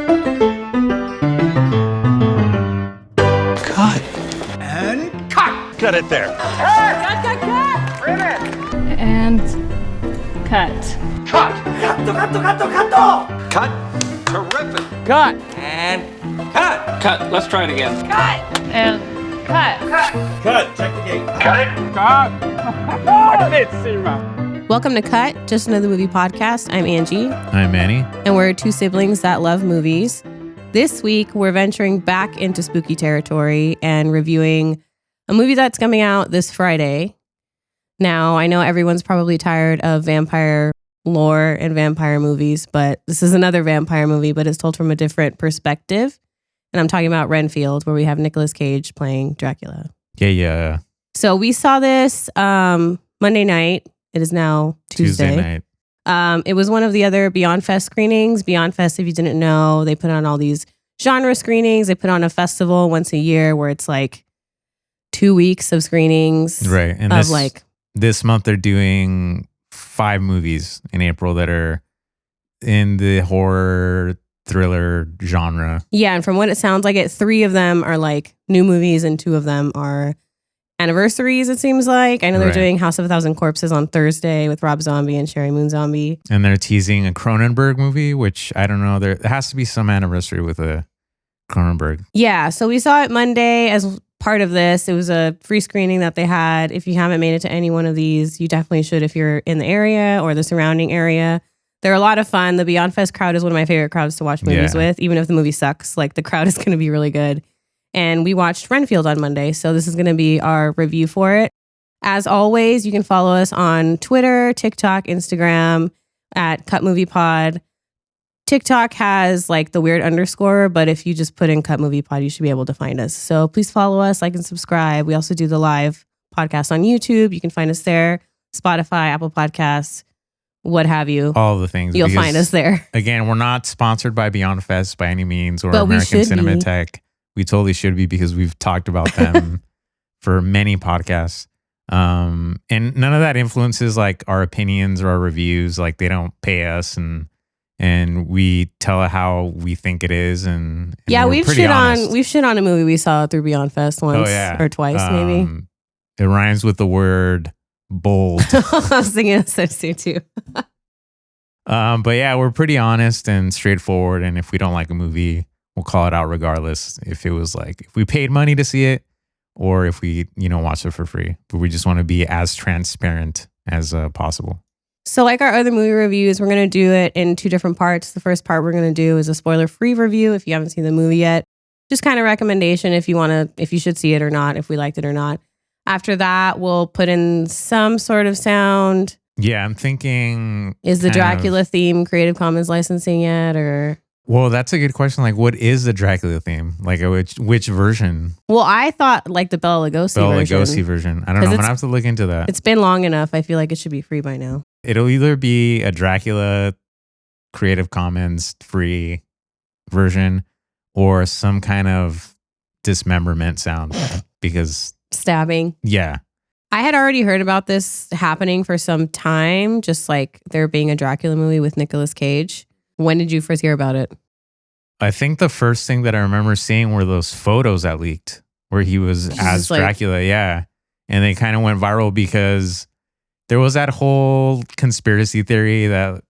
Cut. And cut. Cut it there. Cut! Ribbit! And cut. Cut. Cut. Cut. Terrific. Cut. And cut. Cut. Let's try it again. Cut! And cut. Cut. Check the gate. Cut it. Cut. Welcome to Cut, just another movie podcast. I'm Angie. I'm Manny. And we're two siblings that love movies. This week, we're venturing back into spooky territory and reviewing a movie that's coming out this Friday. Now, I know everyone's probably tired of vampire lore and vampire movies, but this is another vampire movie, but it's told from a different perspective. And I'm talking about Renfield, where we have Nicolas Cage playing Dracula. Yeah. So we saw this Monday night. It is now Tuesday night. It was one of the other Beyond Fest screenings. Beyond Fest, if you didn't know, they put on all these genre screenings. They put on a festival once a year where it's like 2 weeks of screenings. Right. And this month they're doing 5 movies in April that are in the horror thriller genre. Yeah, and from what it sounds like, 3 of them are like new movies and 2 of them are anniversaries, it seems like. I know they're doing House of a Thousand Corpses on Thursday with Rob Zombie and Sherry Moon Zombie. And they're teasing a Cronenberg movie, which I don't know. There has to be some anniversary with a Cronenberg. Yeah, so we saw it Monday as part of this. It was a free screening that they had. If you haven't made it to any one of these, you definitely should if you're in the area or the surrounding area. They're a lot of fun. The Beyond Fest crowd is one of my favorite crowds to watch movies with, even if the movie sucks. Like, the crowd is going to be really good. And we watched Renfield on Monday, so this is going to be our review for it. As always, you can follow us on Twitter, TikTok, Instagram at Cut Movie Pod. TikTok has like the weird underscore, but if you just put in Cut Movie Pod, you should be able to find us. So please follow us, like and subscribe. We also do the live podcast on YouTube. You can find us there, Spotify, Apple Podcasts, what have you. All the things. You'll find us there. Again, we're not sponsored by Beyond Fest by any means or But American we should Cinematheque. We totally should be because we've talked about them for many podcasts. And none of that influences like our opinions or our reviews. Like, they don't pay us and we tell how we think it is. And yeah, we've shit on a movie we saw through Beyond Fest once or twice, maybe. It rhymes with the word bold. I was thinking that too. But yeah, we're pretty honest and straightforward. And if we don't like a movie, we'll call it out regardless. If we paid money to see it or if we, watch it for free. But we just want to be as transparent as possible. So like our other movie reviews, we're going to do it in 2 different parts. The first part we're going to do is a spoiler-free review if you haven't seen the movie yet. Just kind of recommendation if you should see it or not, if we liked it or not. After that, we'll put in some sort of sound. Yeah, I'm thinking... Is the Dracula theme Creative Commons licensing yet, or... Well, that's a good question. Like, what is the Dracula theme? Like, which version? Well, I thought like the Bela Lugosi version. I don't know. I'm going to have to look into that. It's been long enough. I feel like it should be free by now. It'll either be a Dracula Creative Commons free version or some kind of dismemberment sound because... Stabbing. Yeah. I had already heard about this happening for some time, just like there being a Dracula movie with Nicolas Cage. When did you first hear about it? I think the first thing that I remember seeing were those photos that leaked where he was as Dracula. Yeah. And they kind of went viral because there was that whole conspiracy theory that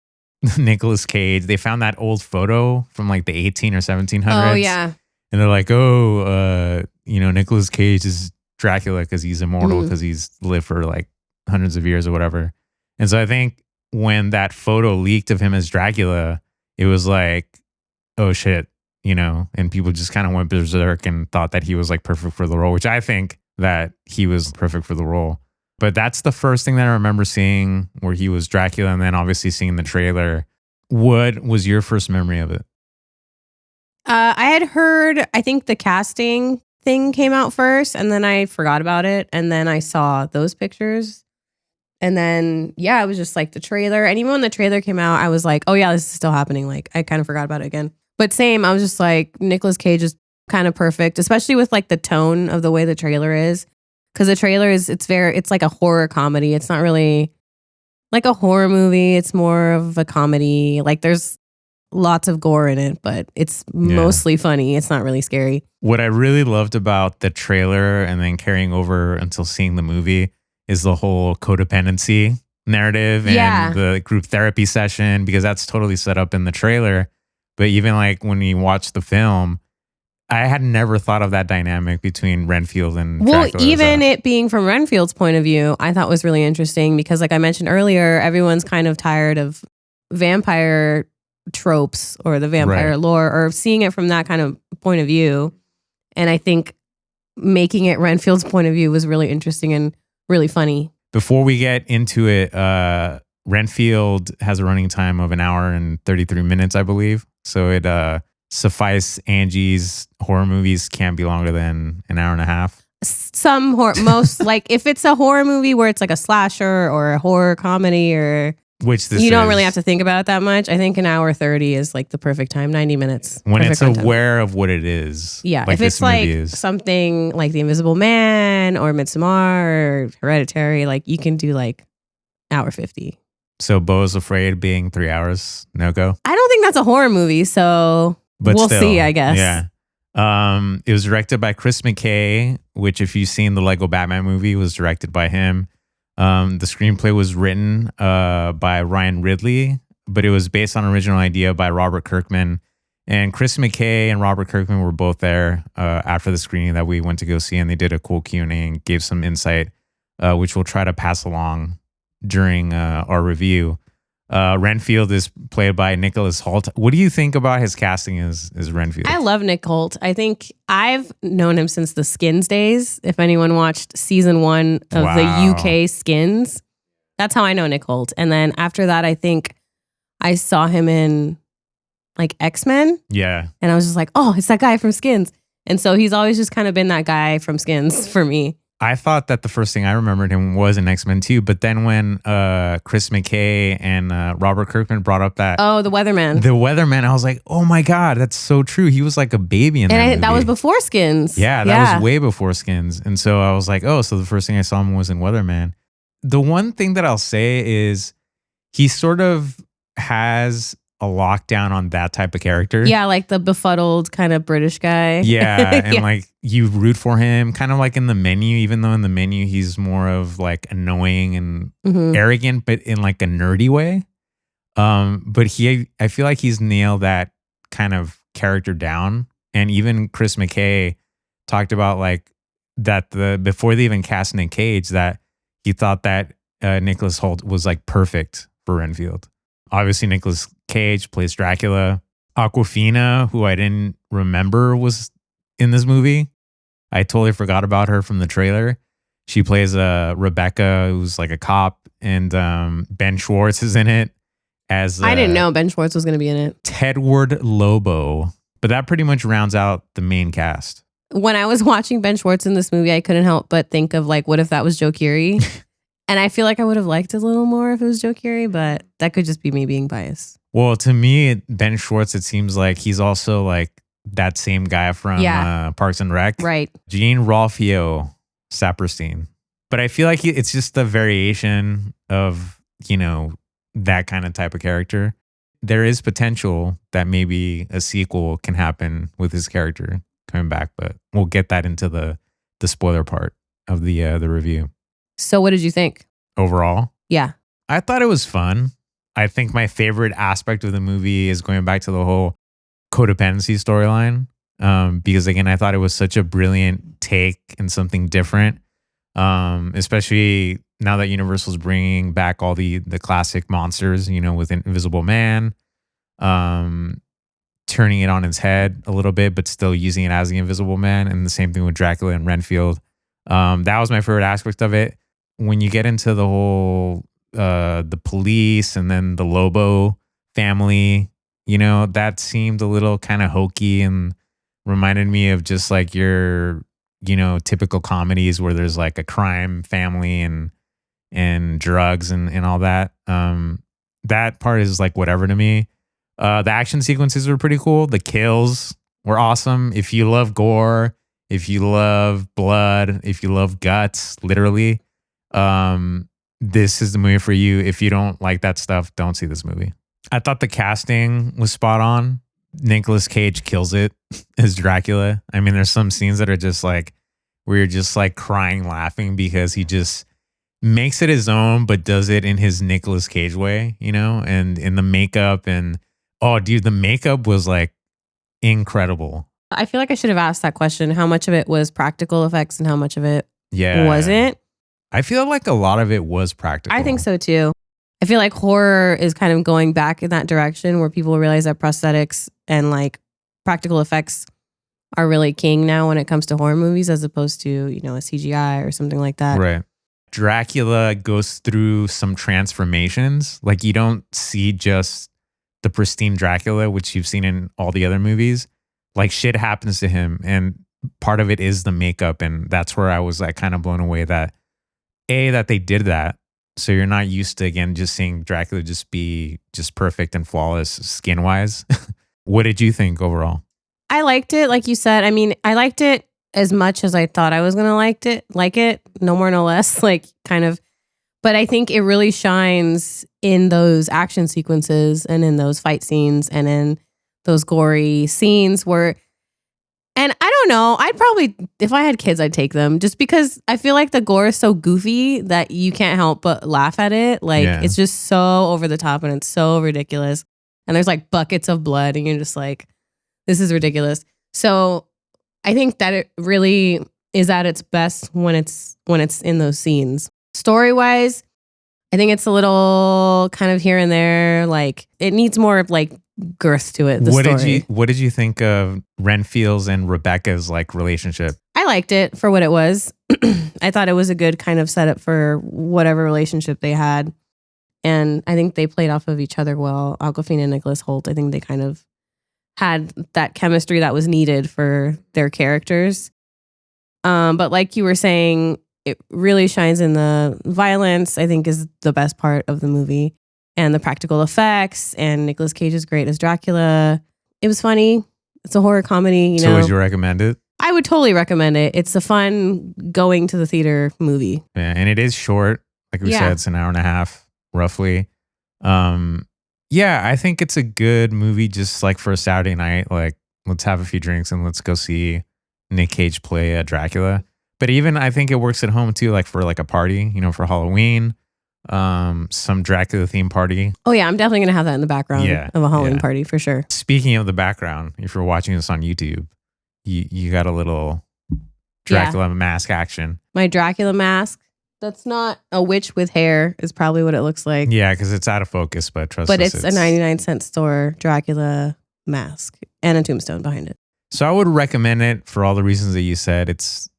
Nicolas Cage, they found that old photo from like the 18 or 1700s. Oh, yeah. And they're like, Nicolas Cage is Dracula because he's immortal because he's lived for like hundreds of years or whatever. And so I think when that photo leaked of him as Dracula, it was like, oh shit, and people just kind of went berserk and thought that he was like perfect for the role, which I think that he was perfect for the role. But that's the first thing that I remember seeing where he was Dracula, and then obviously seeing the trailer. What was your first memory of it? I had heard, I think the casting thing came out first, and then I forgot about it, and then I saw those pictures. And then, yeah, it was just like the trailer. And even when the trailer came out, I was like, oh yeah, this is still happening. Like, I kind of forgot about it again. But same, I was just like, Nicolas Cage is kind of perfect, especially with like the tone of the way the trailer is. Because the trailer it's like a horror comedy. It's not really like a horror movie. It's more of a comedy. Like there's lots of gore in it, but it's mostly funny. It's not really scary. What I really loved about the trailer and then carrying over until seeing the movie is the whole codependency narrative and the group therapy session, because that's totally set up in the trailer. But even like when you watch the film, I had never thought of that dynamic between Renfield and Dracula. Even it being from Renfield's point of view, I thought was really interesting because, like I mentioned earlier, everyone's kind of tired of vampire tropes or the vampire lore, or seeing it from that kind of point of view. And I think making it Renfield's point of view was really interesting and really funny. Before we get into it, Renfield has a running time of 1 hour and 33 minutes, I believe. So it suffice Angie's horror movies can't be longer than 1.5 hours. Some most like if it's a horror movie where it's like a slasher or a horror comedy, or which this you don't really have to think about it that much. I think 1 hour 30 is like the perfect time. 90 minutes when it's runtime. Aware of what it is. Yeah, like if it's like something like The Invisible Man or Midsommar or Hereditary, like you can do like 1 hour 50. So Beau's Afraid being 3 hours, no go. I don't think that's a horror movie, so we'll see, I guess. Yeah. It was directed by Chris Mckay, which if you've seen the Lego Batman movie, was directed by him. The screenplay was written by Ryan Ridley, but it was based on an original idea by Robert Kirkman. And Chris Mckay and Robert Kirkman were both there after the screening that we went to go see, and they did a cool Q&A and gave some insight, which we'll try to pass along during our review. Renfield is played by Nicolas Hoult. What do you think about his casting as Renfield? I love Nick Hoult. I think I've known him since the Skins days. If anyone watched season 1 of the UK Skins, that's how I know Nick Hoult. And then after that, I think I saw him in like X-Men. Yeah. And I was just like, oh, it's that guy from Skins. And so he's always just kind of been that guy from Skins for me. I thought that the first thing I remembered him was in X-Men 2, but then when Chris Mckay and Robert Kirkman brought up that... Oh, the Weatherman. The Weatherman, I was like, oh my God, that's so true. He was like a baby in that movie. That was before Skins. Yeah, that was way before Skins. And so I was like, oh, so the first thing I saw him was in Weatherman. The one thing that I'll say is he sort of has a lockdown on that type of character. Yeah, like the befuddled kind of British guy. Yeah, and like you root for him, kind of like in The Menu, even though in The Menu he's more of like annoying and arrogant, but in like a nerdy way. But I feel like he's nailed that kind of character down. And even Chris Mckay talked about like that before they even cast Nick Cage, that he thought that Nicolas Hoult was like perfect for Renfield. Obviously, Nicolas Cage plays Dracula. Awkwafina, who I didn't remember was in this movie. I totally forgot about her from the trailer. She plays Rebecca, who's like a cop, and Ben Schwartz is in it as I didn't know Ben Schwartz was going to be in it. Tedward Lobo. But that pretty much rounds out the main cast. When I was watching Ben Schwartz in this movie, I couldn't help but think of like, what if that was Joe Keery? And I feel like I would have liked it a little more if it was Joe Keery, but that could just be me being biased. Well, to me, Ben Schwartz, it seems like he's also like that same guy from Parks and Rec. Right. Jean-Ralphio Saperstein. But I feel like it's just a variation of, that kind of type of character. There is potential that maybe a sequel can happen with his character coming back, but we'll get that into the spoiler part of the review. So what did you think? Overall? Yeah. I thought it was fun. I think my favorite aspect of the movie is going back to the whole codependency storyline. Because again, I thought it was such a brilliant take and something different. Especially now that Universal's bringing back all the classic monsters, with Invisible Man, turning it on its head a little bit, but still using it as the Invisible Man. And the same thing with Dracula and Renfield. That was my favorite aspect of it. When you get into the whole the police and then the Lobo family, that seemed a little kind of hokey and reminded me of just like your typical comedies where there's like a crime family and drugs and all that. That part is like whatever to me. The action sequences were pretty cool. The kills were awesome. If you love gore, if you love blood, if you love guts, literally, this is the movie for you. If you don't like that stuff, don't see this movie. I thought the casting was spot on. Nicolas Cage kills it as Dracula. I mean, there's some scenes that are just like, where you're just like crying, laughing because he just makes it his own, but does it in his Nicolas Cage way, you know? And in the makeup and, oh, dude, the makeup was like incredible. I feel like I should have asked that question. How much of it was practical effects and how much of it wasn't? I feel like a lot of it was practical. I think so too. I feel like horror is kind of going back in that direction where people realize that prosthetics and like practical effects are really king now when it comes to horror movies as opposed to, you know, a CGI or something like that. Right. Dracula goes through some transformations. Like you don't see just the pristine Dracula, which you've seen in all the other movies. Like shit happens to him. And part of it is the makeup. And that's where I was like kind of blown away that they did that. So you're not used to, again, just seeing Dracula just be just perfect and flawless skin wise. What did you think overall? I liked it. Like you said, I mean, I liked it as much as I thought I was going to like it. No more, no less, like kind of. But I think it really shines in those action sequences and in those fight scenes and in those gory scenes where, and I don't know, I'd probably, if I had kids, I'd take them just because I feel like the gore is so goofy that you can't help but laugh at it. Like it's just so over the top and it's so ridiculous. And there's like buckets of blood and you're just like, this is ridiculous. So I think that it really is at its best when it's in those scenes. Story-wise, I think it's a little kind of here and there. Like it needs more like girth to it. What did you think of Renfield's and Rebecca's like relationship? I liked it for what it was. I thought it was a good kind of setup for whatever relationship they had. And I think they played off of each other well. Awkwafina and Nicholas Hoult, I think they kind of had that chemistry that was needed for their characters. But like you were saying, it really shines in the violence, I think is the best part of the movie. And the practical effects. And Nicolas Cage is great as Dracula. It was funny. It's a horror comedy, you know. So would you recommend it? I would totally recommend it. It's a fun going to the theater movie. Yeah, and it is short. Like we said, it's an hour and a half, roughly. Yeah, I think it's a good movie just like for a Saturday night. Like, let's have a few drinks and let's go see Nick Cage play Dracula. But even I think it works at home too, like for like a party, you know, for Halloween. Some Dracula theme party. Oh yeah, I'm definitely gonna have that in the background of a Halloween party for sure. Speaking of the background, if you're watching this on YouTube, you got a little Dracula mask action. My Dracula mask. That's not a witch with hair is probably what it looks like. Yeah, because it's out of focus, but trust us. But it's a 99-cent store Dracula mask and a tombstone behind it. So I would recommend it for all the reasons that you said. It's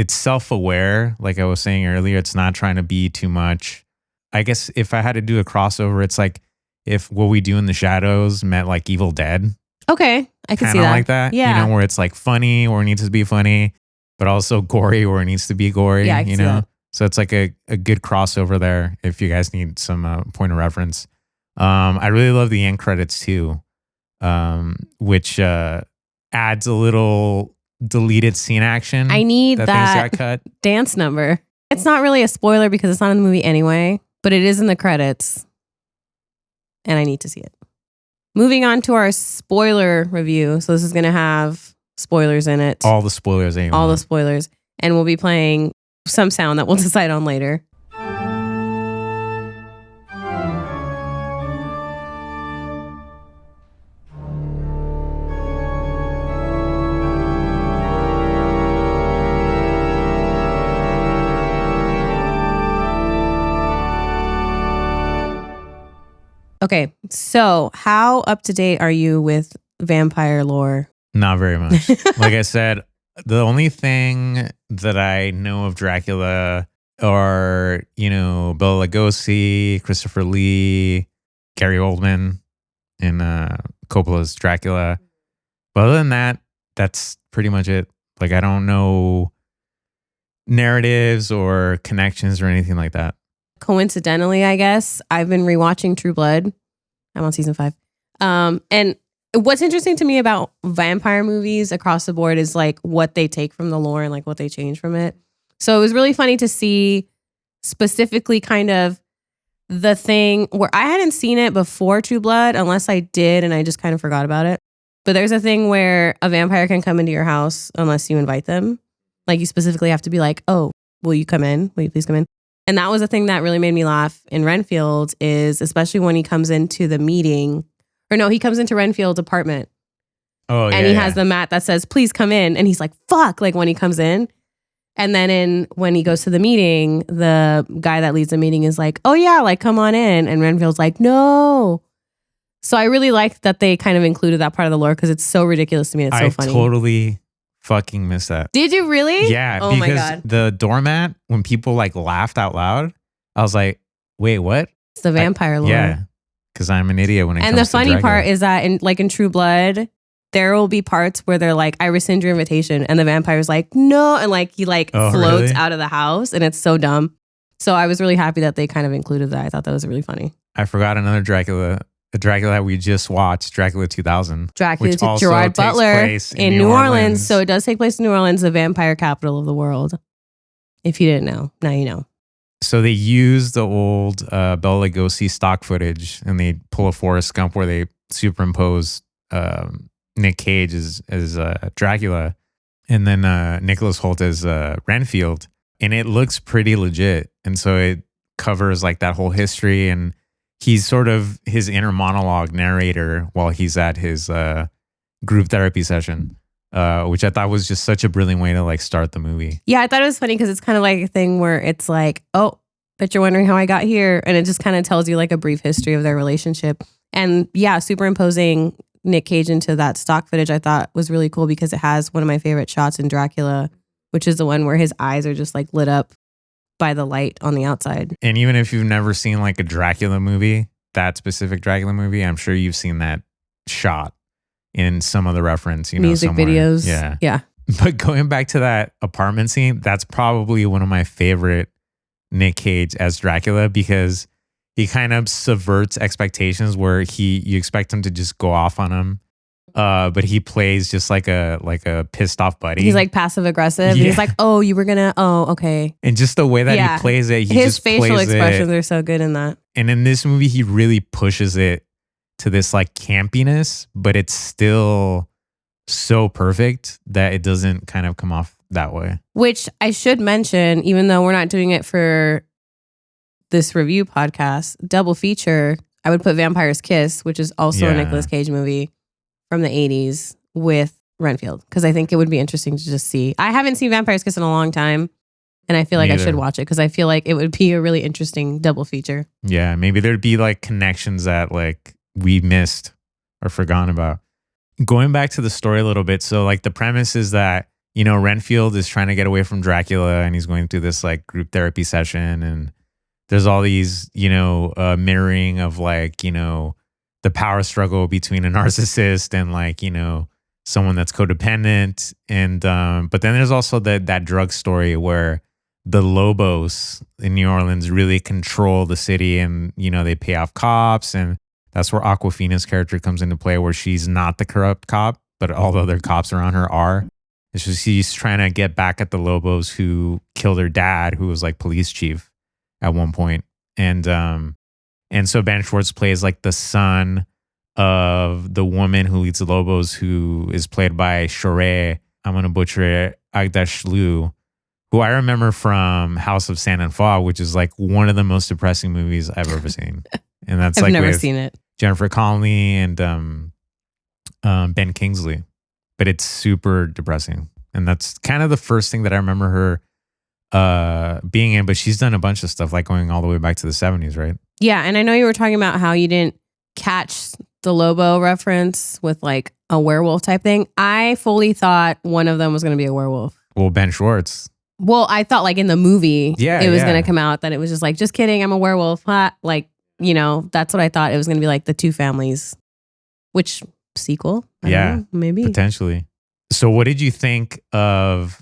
self-aware, like I was saying earlier. It's not trying to be too much. I guess if I had to do a crossover, it's like if What We Do in the Shadows met like Evil Dead. Okay, I can see that. Kind of like that. Yeah. You know, where it's like funny or it needs to be funny, but also gory or it needs to be gory. Yeah, I can you see know? that. So it's like a good crossover there if you guys need some point of reference. I really love the end credits too, which adds a little deleted scene action. I need that that things got cut. dance number. It's not really a spoiler because it's not in the movie anyway, but it is in the credits. And I need to see it. Moving on to our spoiler review. So this is going to have spoilers in it. All the spoilers. All the spoilers. And we'll be playing some sound that we'll decide on later. Okay, so how up to date are you with vampire lore? Not very much. Like I said, the only thing that I know of Dracula are, you know, Bela Lugosi, Christopher Lee, Gary Oldman in Coppola's Dracula. But other than that, that's pretty much it. Like I don't know narratives or connections or anything like that. Coincidentally, I guess, I've been rewatching True Blood. I'm on season 5. And what's interesting to me about vampire movies across the board is like what they take from the lore and like what they change from it. So it was really funny to see specifically kind of the thing where I hadn't seen it before True Blood, unless I did and I just kind of forgot about it. But there's a thing where a vampire can come into your house unless you invite them. Like you specifically have to be like, oh, will you come in? Will you please come in? And that was a thing that really made me laugh in Renfield is especially when he comes into the meeting. Or no, he comes into Renfield's apartment. Oh, yeah. And he has the mat that says, please come in. And he's like, fuck, like when he comes in. And then when he goes to the meeting, the guy that leads the meeting is like, oh yeah, like come on in. And Renfield's like, no. So I really like that they kind of included that part of the lore because it's so ridiculous to me. It's so funny. I totally fucking missed that. Did you really? Yeah. Oh my because God. the doormat, when people like laughed out loud, I was like, wait, what? It's the vampire lore. Yeah. Because I'm an idiot when it and comes the to funny Dracula. part is that in True Blood, there will be parts where they're like, I rescind your invitation. And the vampire's like, no. And like he like floats really? out of the house and it's so dumb. So I was really happy that they kind of included that. I thought that was really funny. I forgot another Dracula. The Dracula that we just watched, Dracula 2000. Dracula which to also Gerard takes Butler place in New Orleans. So it does take place in New Orleans, the vampire capital of the world. If you didn't know, now you know. So they use the old Bela Lugosi stock footage and they pull a Forrest Gump where they superimpose Nick Cage as Dracula and then Nicholas Hoult as Renfield. And it looks pretty legit. And so it covers like that whole history and he's sort of his inner monologue narrator while he's at his group therapy session, which I thought was just such a brilliant way to like start the movie. Yeah, I thought it was funny because it's kind of like a thing where it's like, oh, bet you're wondering how I got here. And it just kind of tells you like a brief history of their relationship. And yeah, superimposing Nick Cage into that stock footage I thought was really cool because it has one of my favorite shots in Dracula, which is the one where his eyes are just like lit up by the light on the outside. And even if you've never seen like a Dracula movie, that specific Dracula movie, I'm sure you've seen that shot in some of the reference, music somewhere. videos. Yeah. Yeah. But going back to that apartment scene, that's probably one of my favorite Nick Cage as Dracula because he kind of subverts expectations where you expect him to just go off on him. But he plays just like a pissed off buddy. He's like passive aggressive. Yeah. And he's like, oh, you were gonna, oh, okay. And just the way that Yeah. he plays it, His just facial plays expressions it. are so good in that. And in this movie, he really pushes it to this like campiness, but it's still so perfect that it doesn't kind of come off that way. Which I should mention, even though we're not doing it for this review podcast, double feature, I would put Vampire's Kiss, which is also a Yeah. Nicolas Cage movie from the 80s with Renfield. Because I think it would be interesting to just see. I haven't seen Vampire's Kiss in a long time. And I feel like I Neither. should watch it because I feel like it would be a really interesting double feature. Yeah, maybe there'd be like connections that like we missed or forgotten about. Going back to the story a little bit. So like the premise is that, Renfield is trying to get away from Dracula and he's going through this like group therapy session and there's all these, mirroring of like, the power struggle between a narcissist and like, someone that's codependent. And, but then there's also that drug story where the Lobos in New Orleans really control the city and, they pay off cops. And that's where Awkwafina's character comes into play, where she's not the corrupt cop, but all the other cops around her are. And so she's trying to get back at the Lobos who killed her dad, who was like police chief at one point. And so Ben Schwartz plays like the son of the woman who leads the Lobos, who is played by Shoreh, I'm going to butcher it, Agdashlu, who I remember from House of Sand and Fog, which is like one of the most depressing movies I've ever seen. And that's I've like never with seen it. Jennifer Connelly and Ben Kingsley. But it's super depressing. And that's kind of the first thing that I remember her being in. But she's done a bunch of stuff, like going all the way back to the 70s, right? Yeah, and I know you were talking about how you didn't catch the Lobo reference with like a werewolf type thing. I fully thought one of them was going to be a werewolf. Well, Ben Schwartz. Well, I thought like in the movie, Yeah, it was yeah. going to come out that it was just like, just kidding, I'm a werewolf. Ha. Like, that's what I thought. It was going to be like the two families, which sequel? I don't know, maybe. Potentially. So what did you think of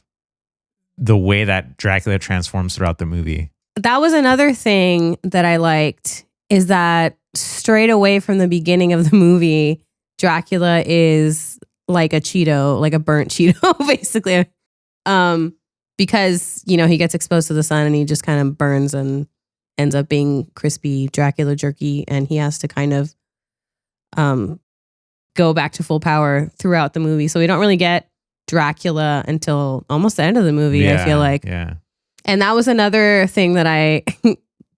the way that Dracula transforms throughout the movie? That was another thing that I liked, is that straight away from the beginning of the movie, Dracula is like a Cheeto, like a burnt Cheeto, basically. Because, he gets exposed to the sun and he just kind of burns and ends up being crispy Dracula jerky, and he has to kind of go back to full power throughout the movie. So we don't really get Dracula until almost the end of the movie, I feel like. Yeah. And that was another thing that I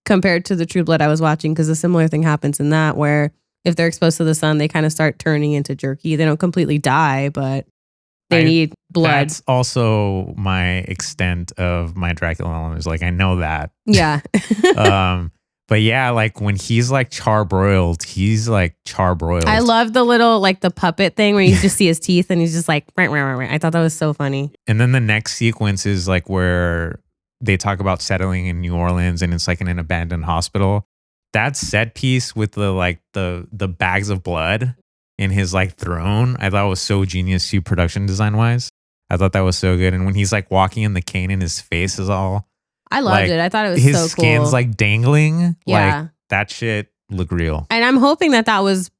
compared to the True Blood I was watching, because a similar thing happens in that, where if they're exposed to the sun, they kind of start turning into jerky. They don't completely die, but they need blood. That's also my extent of my Dracula elements. Like, I know that. Yeah. But yeah, like when he's like charbroiled, he's like charbroiled. I love the little, like the puppet thing where you just see his teeth and he's just like, rah, rah, rah, rah. I thought that was so funny. And then the next sequence is like where they talk about settling in New Orleans, and it's like in an abandoned hospital. That set piece with the bags of blood in his like throne, I thought was so genius too, production design wise. I thought that was so good. And when he's like walking in the cane and his face is all, I loved it. I thought it was his so cool. skin's like dangling. Yeah. Like that shit looked real. And I'm hoping that was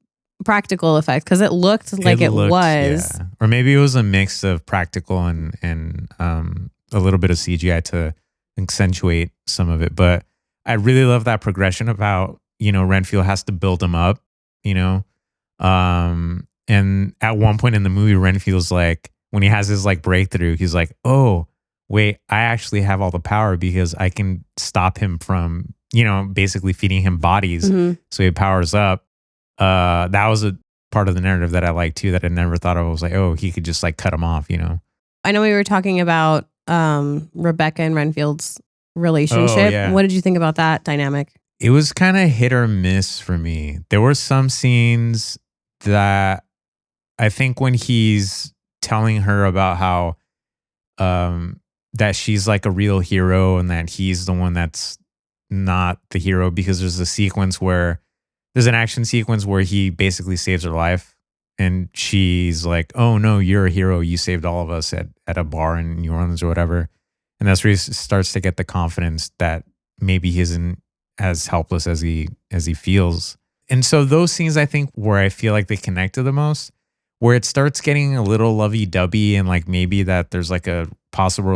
practical effects, because it looked like it was. Yeah. Or maybe it was a mix of practical and a little bit of CGI to accentuate some of it. But I really love that progression of how, Renfield has to build him up, and at one point in the movie, Renfield's like, when he has his like breakthrough, he's like, oh, wait, I actually have all the power because I can stop him from, basically feeding him bodies. Mm-hmm. So he powers up. That was a part of the narrative that I liked too, that I never thought of. I was like, oh, he could just like cut him off, I know we were talking about Rebecca and Renfield's relationship. Oh, yeah. What did you think about that dynamic? It was kind of hit or miss for me. There were some scenes that I think when he's telling her about how that she's like a real hero and that he's the one that's not the hero, because there's an action sequence where he basically saves her life, and she's like, oh no, you're a hero. You saved all of us at a bar in New Orleans or whatever. And that's where he starts to get the confidence that maybe he isn't as helpless as he feels. And so those scenes, I think, where I feel like they connect to the most, where it starts getting a little lovey-dovey and like maybe that there's like a possible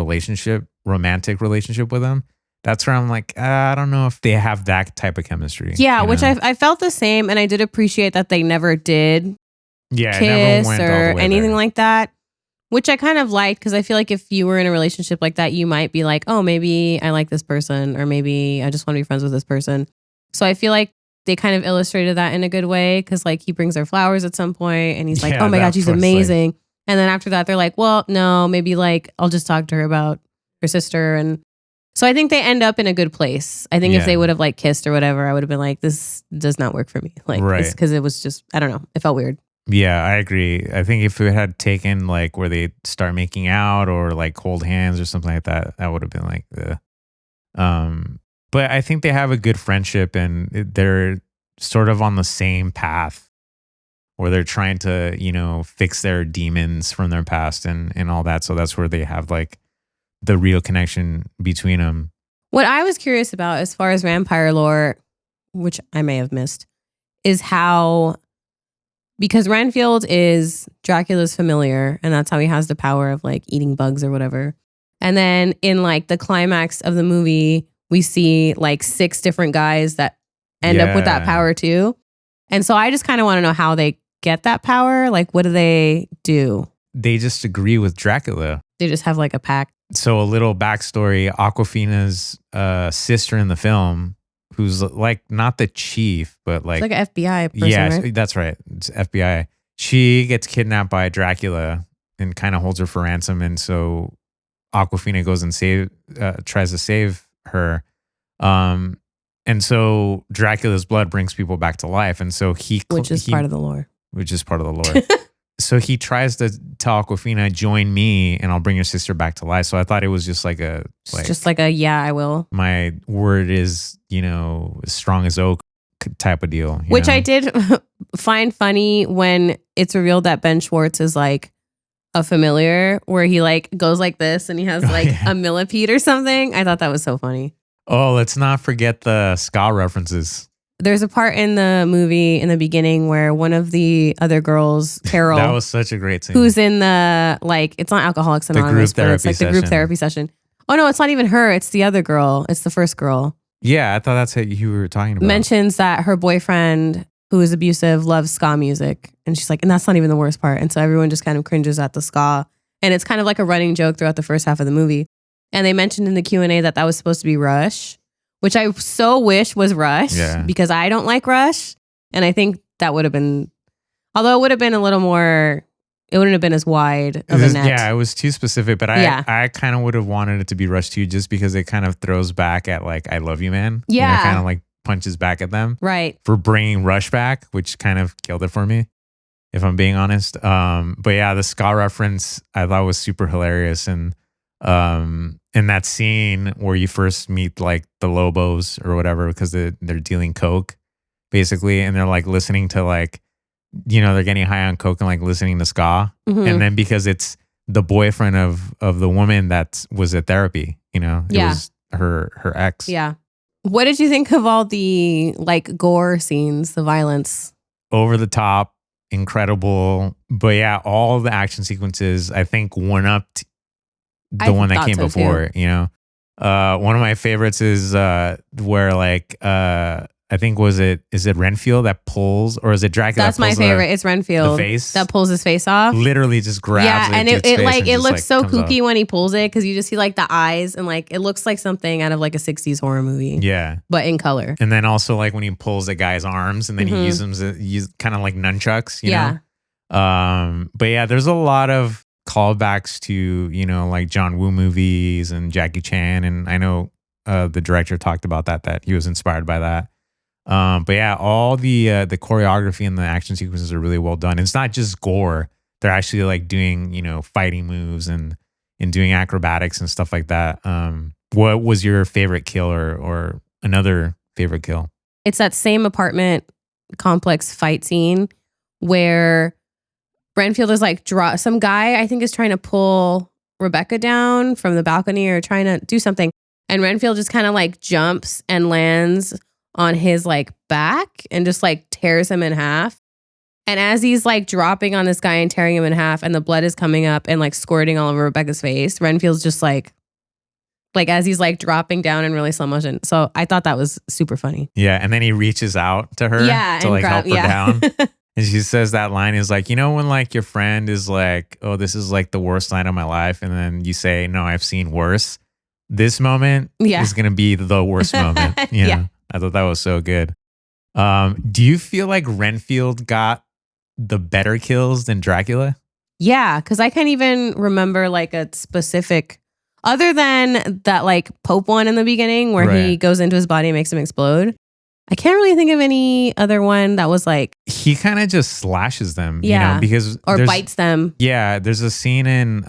romantic relationship with him. That's where I'm like, I don't know if they have that type of chemistry. Yeah, which I felt the same, and I did appreciate that they never did kiss never went or all the way anything like that, which I kind of liked, because I feel like if you were in a relationship like that, you might be like, oh, maybe I like this person, or maybe I just want to be friends with this person. So I feel like they kind of illustrated that in a good way, because like he brings her flowers at some point and he's like, oh my God, she's amazing. And then after that, they're like, well, no, maybe like I'll just talk to her about her sister. And so I think they end up in a good place. I think if they would have like kissed or whatever, I would have been like, this does not work for me. Like, because it was just, I don't know, it felt weird. Yeah, I agree. I think if it had taken like where they start making out or like hold hands or something like that, that would have been like the. But I think they have a good friendship, and they're sort of on the same path, where they're trying to, fix their demons from their past and all that. So that's where they have like the real connection between them. What I was curious about as far as vampire lore, which I may have missed, is how, because Renfield is Dracula's familiar, and that's how he has the power of like eating bugs or whatever. And then in like the climax of the movie, we see like 6 different guys that end up with that power too. And so I just kind of want to know how they get that power. Like, what do they do? They just agree with Dracula. They just have like a pact. So a little backstory, Awkwafina's sister in the film, who's like not the chief, but like, it's like an FBI person, right? That's right. It's FBI. She gets kidnapped by Dracula and kind of holds her for ransom. And so Awkwafina goes and tries to save her. And so Dracula's blood brings people back to life. And so which is part of the lore. Which is part of the lore. So he tries to tell Awkwafina, join me and I'll bring your sister back to life. So I thought it was just like yeah, I will. My word is, as strong as oak type of deal. Which I did find funny when it's revealed that Ben Schwartz is like a familiar, where he like goes like this and he has like a millipede or something. I thought that was so funny. Oh, let's not forget the ska references. There's a part in the movie in the beginning where one of the other girls, Carol, that was such a great scene. Who's in the like, it's not Alcoholics Anonymous, but it's like the group therapy session. Oh no, it's not even her. It's the other girl. It's the first girl. Yeah, I thought that's what you were talking about. mentions that her boyfriend, who is abusive, loves ska music. And she's like, and that's not even the worst part. And so everyone just kind of cringes at the ska. And it's kind of like a running joke throughout the first half of the movie. And they mentioned in the Q&A that was supposed to be Rush, which I so wish was Rush because I don't like Rush. And I think that would have been, although it would have been a little more, it wouldn't have been as wide of a net. Yeah, it was too specific, but I kind of would have wanted it to be Rush 2 just because it kind of throws back at like, I love you, man. Yeah. It kind of like punches back at them. Right. For bringing Rush back, which kind of killed it for me, if I'm being honest. But yeah, the ska reference I thought was super hilarious. And in that scene where you first meet like the Lobos or whatever, because they're dealing coke basically, and they're like listening to like, you know, they're getting high on coke and like listening to ska. And then because it's the boyfriend of the woman that was at therapy, you know, it was her ex. Yeah. What did you think of all the like gore scenes, the violence? Over the top, incredible. But yeah, all the action sequences, I think, one-upped the one that came before, you know. One of my favorites is where like I think is it Renfield that pulls, or is it Dracula? That's my favorite. It's Renfield. The face that pulls his face off. Literally just grabs it. And it looks so kooky off. when he pulls it because you just see like the eyes and like it looks like something out of like a 60s horror movie. Yeah. But in color. And then also like when he pulls the guy's arms and then he uses them use kind of like nunchucks, you know? But yeah, there's a lot of callbacks to, you know, like John Woo movies and Jackie Chan. And I know the director talked about that he was inspired by that. But yeah, all the choreography and the action sequences are really well done. It's not just gore; they're actually like doing, you know, fighting moves and doing acrobatics and stuff like that. What was your favorite kill or another favorite kill? It's that same apartment complex fight scene where Renfield is like some guy I think is trying to pull Rebecca down from the balcony or trying to do something, and Renfield just kind of like jumps and lands on his like back and just like tears him in half. And as he's like dropping on this guy and tearing him in half and the blood is coming up and like squirting all over Rebecca's face, Renfield's just like as he's like dropping down in really slow motion. So I thought that was super funny. Yeah. And then he reaches out to her to like help her down. And she says that line is like, you know, when like your friend is like, oh, this is like the worst night of my life. And then you say, no, I've seen worse. This moment is going to be the worst moment. You know? I thought that was so good. Do you feel like Renfield got the better kills than Dracula? Yeah, because I can't even remember like a specific, other than that like Pope one in the beginning where he goes into his body and makes him explode. I can't really think of any other one that was like... He kind of just slashes them, you know, because... Or bites them. Yeah, there's a scene in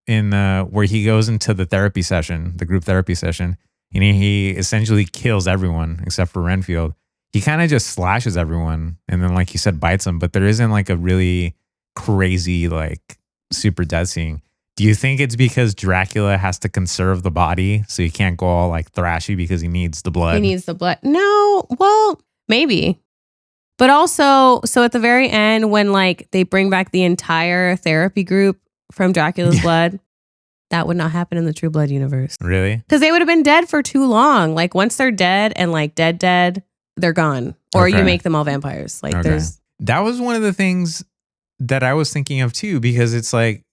where he goes into the therapy session, the group therapy session, and he essentially kills everyone except for Renfield. He kind of just slashes everyone and then, like you said, bites them. But there isn't like a really crazy, like super death scene. Do you think it's because Dracula has to conserve the body so he can't go all like thrashy because he needs the blood? He needs the blood. No, well, maybe. But also, so at the very end when like they bring back the entire therapy group from Dracula's blood, that would not happen in the True Blood universe. Really? Because they would have been dead for too long. Like once they're dead and like dead, they're gone. Or you make them all vampires. Like there's... That was one of the things that I was thinking of too, because it's like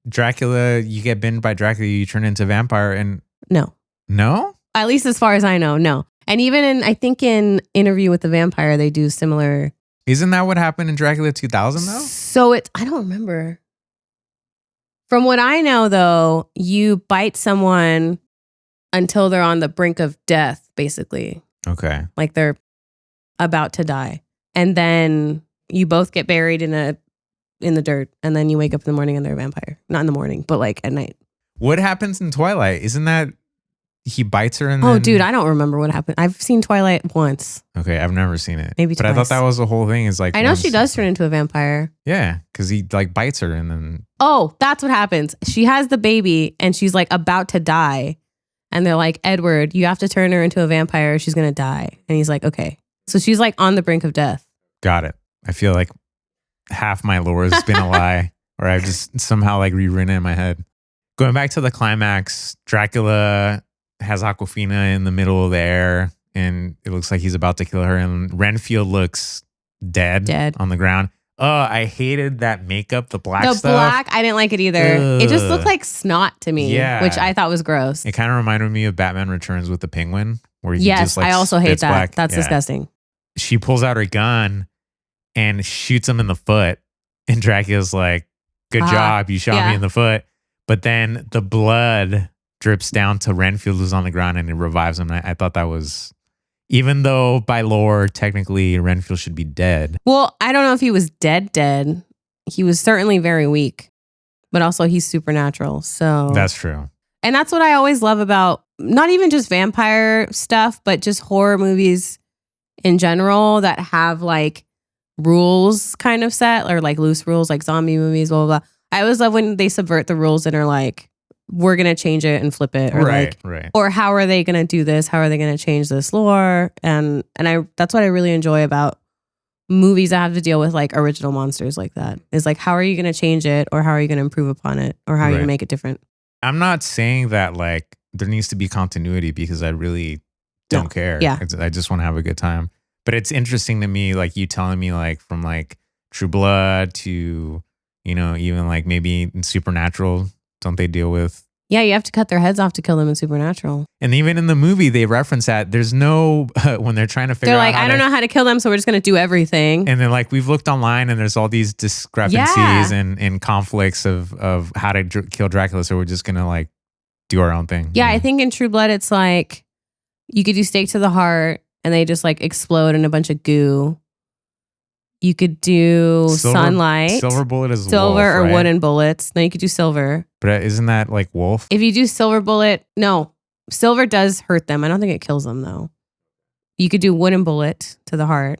Dracula, you get bitten by Dracula, you turn into a vampire and... No? At least as far as I know, no. And even I think in Interview with the Vampire, they do similar... Isn't that what happened in Dracula 2000 though? So I don't remember. From what I know, though, you bite someone until they're on the brink of death, basically. Okay. Like they're about to die. And then you both get buried in the dirt. And then you wake up in the morning and they're a vampire. Not in the morning, but like at night. What happens in Twilight? Isn't that he bites her and then... Oh, dude, I don't remember what happened. I've seen Twilight once. Okay, I've never seen it. Maybe twice. But I thought that was the whole thing is like... I know she does turn into a vampire. Yeah, because he like bites her and then... Oh, that's what happens. She has the baby and she's like about to die. And they're like, Edward, you have to turn her into a vampire. She's going to die. And he's like, okay. So she's like on the brink of death. Got it. I feel like half my lore has been a lie, or I've just somehow like rewritten it in my head. Going back to the climax, Dracula has Awkwafina in the middle of the air, and it looks like he's about to kill her. And Renfield looks dead on the ground. Oh, I hated that makeup, the black stuff. The black, I didn't like it either. Ugh. It just looked like snot to me, Yeah. which I thought was gross. It kind of reminded me of Batman Returns with the penguin, where he Yes, just like I also hate spits that. black. That's Yeah. disgusting. She pulls out her gun and shoots him in the foot. And Dracula's like, good job. You shot me in the foot. But then the blood drips down to Renfield, who's on the ground, and it revives him. I thought that was, even though by lore, technically Renfield should be dead. Well, I don't know if he was dead. He was certainly very weak, but also he's supernatural. So That's true. And that's what I always love about not even just vampire stuff, but just horror movies in general that have like rules kind of set, or like loose rules, like zombie movies, blah, blah, blah. I always love when they subvert the rules and are like, we're going to change it and flip it. Or Right. Or how are they going to do this? How are they going to change this lore? And that's what I really enjoy about movies that have to deal with like original monsters like that. Is like, how are you going to change it? Or how are you going to improve upon it? Or how are you going to make it different? I'm not saying that like there needs to be continuity, because I really don't care. Yeah. I just want to have a good time. But it's interesting to me, like you telling me like from like True Blood to, you know, even like maybe in Supernatural, don't they deal with? Yeah, you have to cut their heads off to kill them in Supernatural. And even in the movie, they reference that there's no, when they're trying to figure They're out like, I don't know how to kill them, so we're just going to do everything. And then like we've looked online and there's all these discrepancies and conflicts of how to kill Dracula. So we're just going to like do our own thing. Yeah, I think in True Blood, it's like you could do stake to the heart and they just like explode in a bunch of goo. You could do sunlight. Silver bullet is silver wolf, or right? wooden bullets. No, you could do silver. But isn't that like wolf? If you do silver bullet, no, silver does hurt them. I don't think it kills them though. You could do wooden bullet to the heart.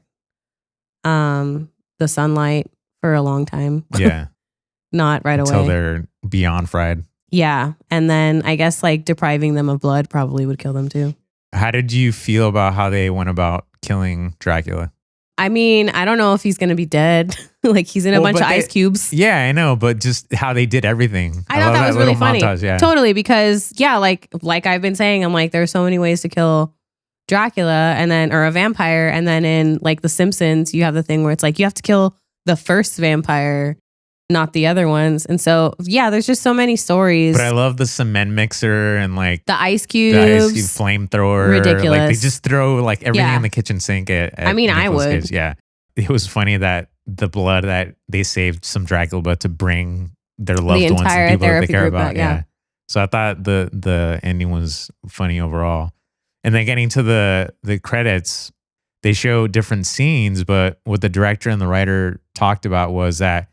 The sunlight for a long time. Yeah. Not right away. Until they're beyond fried. Yeah. And then I guess like depriving them of blood probably would kill them too. How did you feel about how they went about killing Dracula? I mean, I don't know if he's going to be dead. Like he's in a bunch of ice cubes. Yeah, I know. But just how they did everything. I thought love that was really funny. montage, yeah. Totally. Because yeah, like I've been saying, I'm like, there's so many ways to kill Dracula and then, or a vampire. And then in like The Simpsons, you have the thing where it's like, you have to kill the first vampire, not the other ones. And so, yeah, there's just so many stories. But I love the cement mixer and like the ice cubes. The ice cube flamethrower. Ridiculous. Like they just throw like everything in the kitchen sink at I mean, I Nicolas would. Cage. Yeah. It was funny that the blood that they saved some Dracula blood to bring their loved ones and people that they care about. Yeah. So I thought the ending was funny overall. And then getting to the credits, they show different scenes, but what the director and the writer talked about was that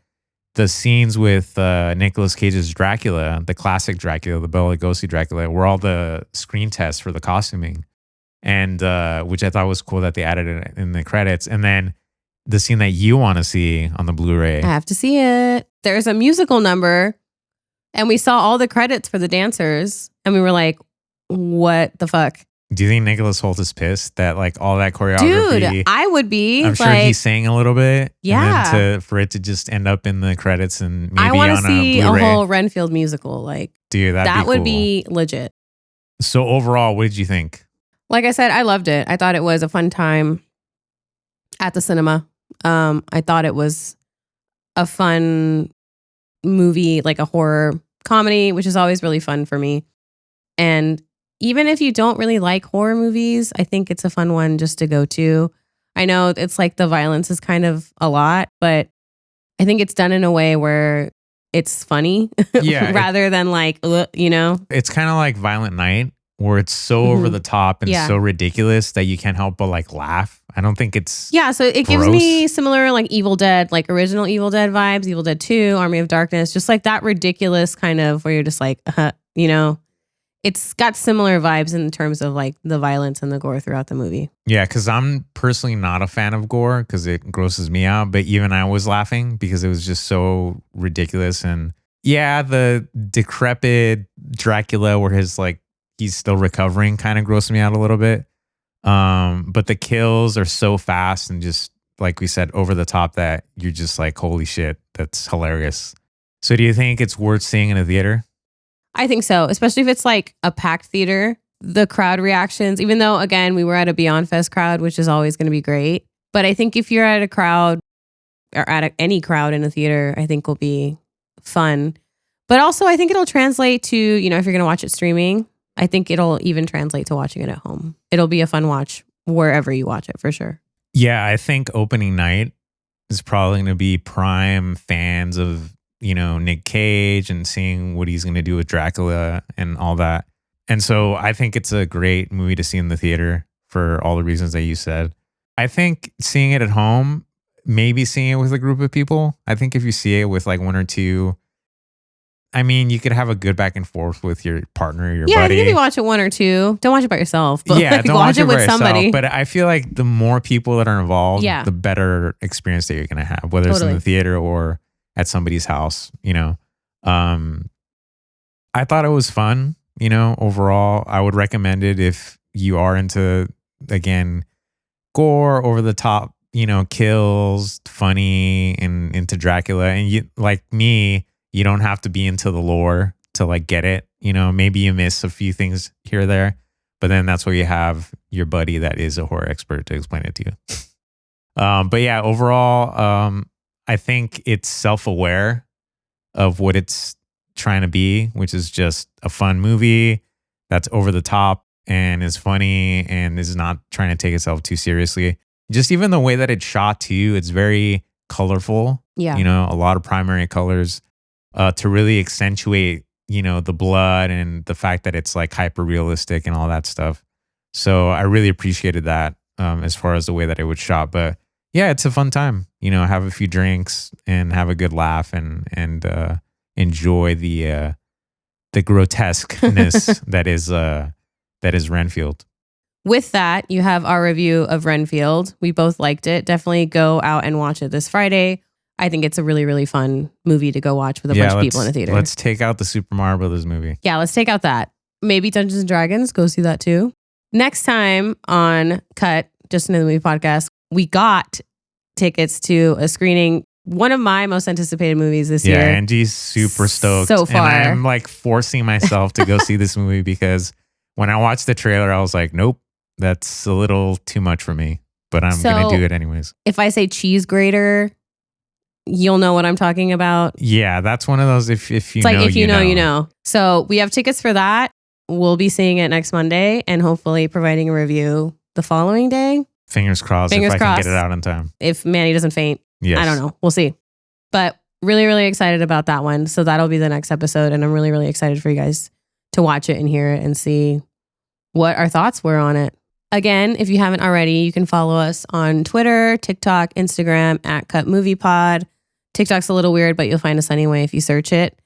the scenes with Nicolas Cage's Dracula, the classic Dracula, the Bela Lugosi Dracula, were all the screen tests for the costuming, and which I thought was cool that they added it in the credits. And then the scene that you want to see on the Blu-ray. I have to see it. There's a musical number, and we saw all the credits for the dancers, and we were like, "What the fuck?" Do you think Nicholas Hoult is pissed that like all that choreography? Dude, I would be. I'm sure he sang a little bit. Yeah. And then for it to just end up in the credits and maybe I want on to see a Blu-ray. whole Renfield musical. Like, dude, that would cool. be legit. So overall, what did you think? Like I said, I loved it. I thought it was a fun time at the cinema. I thought it was a fun movie, like a horror comedy, which is always really fun for me. And even if you don't really like horror movies, I think it's a fun one just to go to. I know it's like the violence is kind of a lot, but I think it's done in a way where it's funny rather than like, you know? It's kind of like Violent Night, where it's so over the top and so ridiculous that you can't help but like laugh. I don't think it's so it gives me similar like Evil Dead, like original Evil Dead vibes, Evil Dead 2, Army of Darkness, just like that ridiculous kind of where you're just like, you know, it's got similar vibes in terms of like the violence and the gore throughout the movie. Yeah, because I'm personally not a fan of gore because it grosses me out. But even I was laughing because it was just so ridiculous. And yeah, the decrepit Dracula where his like he's still recovering kind of grossed me out a little bit. But the kills are so fast and just like we said, over the top that you're just like, holy shit, that's hilarious. So do you think it's worth seeing in a theater? I think so, especially if it's like a packed theater. the crowd reactions, even though, again, we were at a Beyond Fest crowd, which is always going to be great. But I think if you're at a crowd or at any crowd in a theater, I think will be fun. But also, I think it'll translate to, if you're going to watch it streaming, I think it'll even translate to watching it at home. It'll be a fun watch wherever you watch it, for sure. Yeah, I think opening night is probably going to be prime fans of, Nick Cage and seeing what he's going to do with Dracula and all that. And so I think it's a great movie to see in the theater for all the reasons that you said. I think seeing it at home, maybe seeing it with a group of people. I think if you see it with like one or two, you could have a good back and forth with your partner, your Yeah, I buddy. think if you watch it one or two, don't watch it by yourself. But Yeah, don't watch it with by somebody. yourself. But I feel like the more people that are involved, Yeah. the better experience that you're going to have, whether it's in Totally. the theater or at somebody's house, I thought it was fun, overall. I would recommend it if you are into, again, gore, over the top, kills, funny, and into Dracula. And you, like me, you don't have to be into the lore to like get it. Maybe you miss a few things here or there, but then that's where you have your buddy that is a horror expert to explain it to you. But yeah, overall, I think it's self-aware of what it's trying to be, which is just a fun movie that's over the top and is funny and is not trying to take itself too seriously. Just even the way that it's shot too, it's very colorful. Yeah. A lot of primary colors to really accentuate, the blood and the fact that it's like hyper realistic and all that stuff. So I really appreciated that as far as the way that it was shot. But yeah, it's a fun time. Have a few drinks and have a good laugh and enjoy the grotesqueness that is Renfield. With that, you have our review of Renfield. We both liked it. Definitely go out and watch it this Friday. I think it's a really, really fun movie to go watch with a bunch of people in a theater. Let's take out the Super Mario Brothers movie. Yeah, let's take out that. Maybe Dungeons and Dragons. Go see that too. Next time on Cut, Just Another Movie Podcast, we got tickets to a screening. One of my most anticipated movies this year. Yeah, Angie's super stoked. So far. And I'm like forcing myself to go see this movie because when I watched the trailer, I was like, nope, that's a little too much for me. But I'm going to do it anyways. If I say cheese grater, you'll know what I'm talking about. Yeah, that's one of those if you it's like if you know, you know. So we have tickets for that. We'll be seeing it next Monday and hopefully providing a review the following day. Fingers crossed Fingers if I crossed. can get it out in time. If Manny doesn't faint. Yes. I don't know. We'll see. But really, really excited about that one. So that'll be the next episode. And I'm really, really excited for you guys to watch it and hear it and see what our thoughts were on it. Again, if you haven't already, you can follow us on Twitter, TikTok, Instagram at Cut Movie Pod. TikTok's a little weird, but you'll find us anyway if you search it.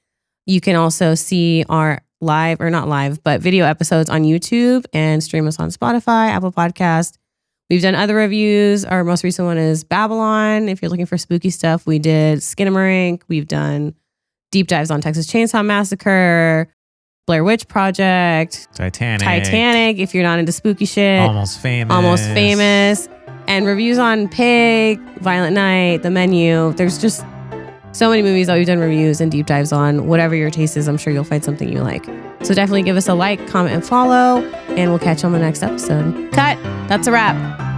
You can also see our live, or not live, but video episodes on YouTube and stream us on Spotify, Apple Podcast. We've done other reviews. Our most recent one is Babylon. If you're looking for spooky stuff, we did Skinamarink. We've done deep dives on Texas Chainsaw Massacre, Blair Witch Project, Titanic. If you're not into spooky shit, Almost Famous. And reviews on Pig, Violent Night, The Menu. There's just so many movies that we've done reviews and deep dives on. Whatever your taste is, I'm sure you'll find something you like. So definitely give us a like, comment, and follow, and we'll catch you on the next episode. Cut. That's a wrap.